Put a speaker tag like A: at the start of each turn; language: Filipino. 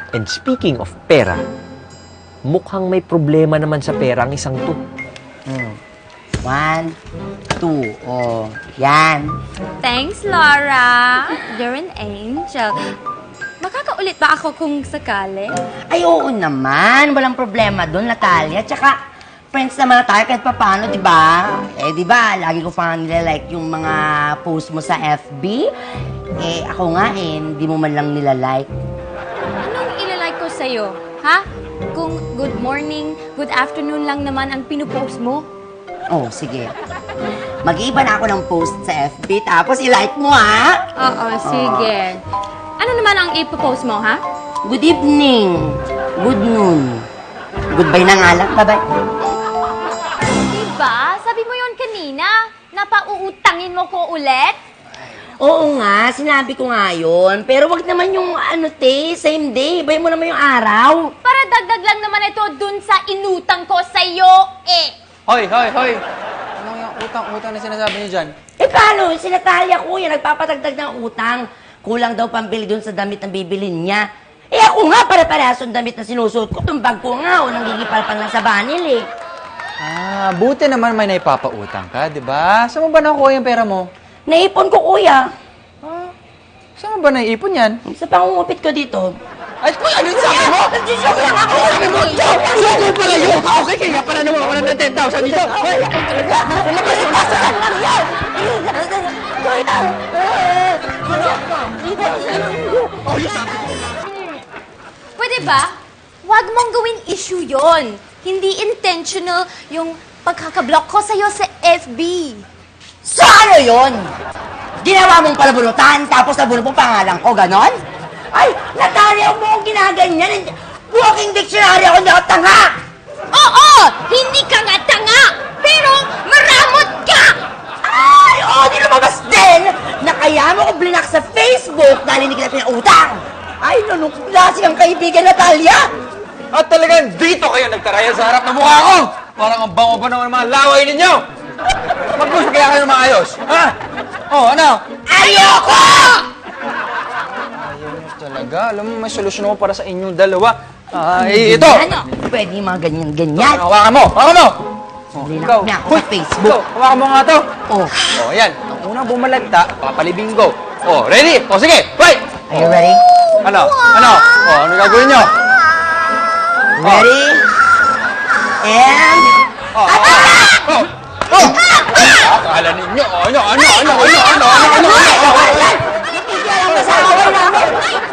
A: And speaking of pera, mukhang may problema naman sa pera ang isang to.
B: 1, 2, oh, yan.
C: Thanks, Laura. You're an angel. Makakaulit ba ako kung sakali?
B: Ay, oo naman. Walang problema doon, Natalia. Tsaka, friends naman na tayo kahit paano, di ba? Eh, di ba, lagi ko pa nilalike yung mga post mo sa FB. Eh, ako nga hindi mo man lang nilalike.
C: Anong ilalike ko sa'yo? Ha? Kung good morning, good afternoon lang naman ang pinupost mo?
B: Oh, sige. Mag-iiba na ako ng post sa FB, tapos i-like mo, ha?
C: Oo, sige. Ano naman ang ipopost mo, ha?
B: Good evening. Good noon. Goodbye na nga lang. Bye-bye.
C: Diba? Sabi mo yon kanina. Napauutangin mo ko ulit?
B: Oo nga, sinabi ko nga yun. Pero wag naman yung same day. Ibayin mo naman yung araw.
C: Para dagdag lang naman ito dun sa inutang ko sa'yo, eh.
D: Hoy! Anong yung utang-utang na sinasabi niyo dyan?
B: Eh paano? Si Natalia, kuya, nagpapatagdag ng utang. Kulang daw pambili dun sa damit na bibilin niya. Eh ako nga, para-parehas yung damit na sinusuot ko. Itong bag ko nga, o nanggigipal pa lang sa banil eh.
D: Ah, buti naman may naipapautang ka, di ba? Saan mo ba nakuha yung pera mo?
B: Naipon ko, kuya.
D: Saan mo ba naiipon yan?
B: Sa pangungupit ko dito.
D: Ay, ano yung sabi mo?
B: Joke lang ako!
D: Joke pala yun! Okay, kaya pala naman wala ng 10,000 dito!
C: Pwede ba? Huwag mong gawin issue yon. Hindi intentional yung pagkakablock ko sa'yo sa FB.
B: So ano yun? Ginawa mong palabunutan, tapos nabunod mo pangalan ko, ganon? Ay, Natalia, huwag mo akong ginaganyan. Walking dictionary ako, hindi ako tanga!
C: Oo! Hindi ka nga tanga! Pero maramot ka!
B: Ay, di lumabas din na kaya mo ko blinak sa Facebook dahil hindi kita pinautang. Ay, anong klase ang kaibigan, Natalia?
D: At talagang dito kayo nagtaraya sa harap ng mukha ko! Parang ang bango pa naman ng mga laway ninyo! Mag-usap kaya kayo maayos, ha? Oh, ano?
B: Ayoko!
D: Talaga, alam mo, may solusyon ako para sa inyong dalawa. Ito!
B: Ano? Pwede yung mga ganyan-ganyan.
D: Hawakan mo! Hawakan mo! Oh,
B: Blinak na ako sa Facebook.
D: Ikaw, hawakan mo nga to.
B: Oh,
D: Oh, yan. Ang unang bumalagta, papalibing go. Oh, ready? Oh, sige, fight!
B: are you ready?
D: Ano? Ano? Oh, ano gagawin nyo?
B: Ready? And...
D: Oh! Oh! Akala ninyo, ano?
B: Bigyan ang kasaway namin!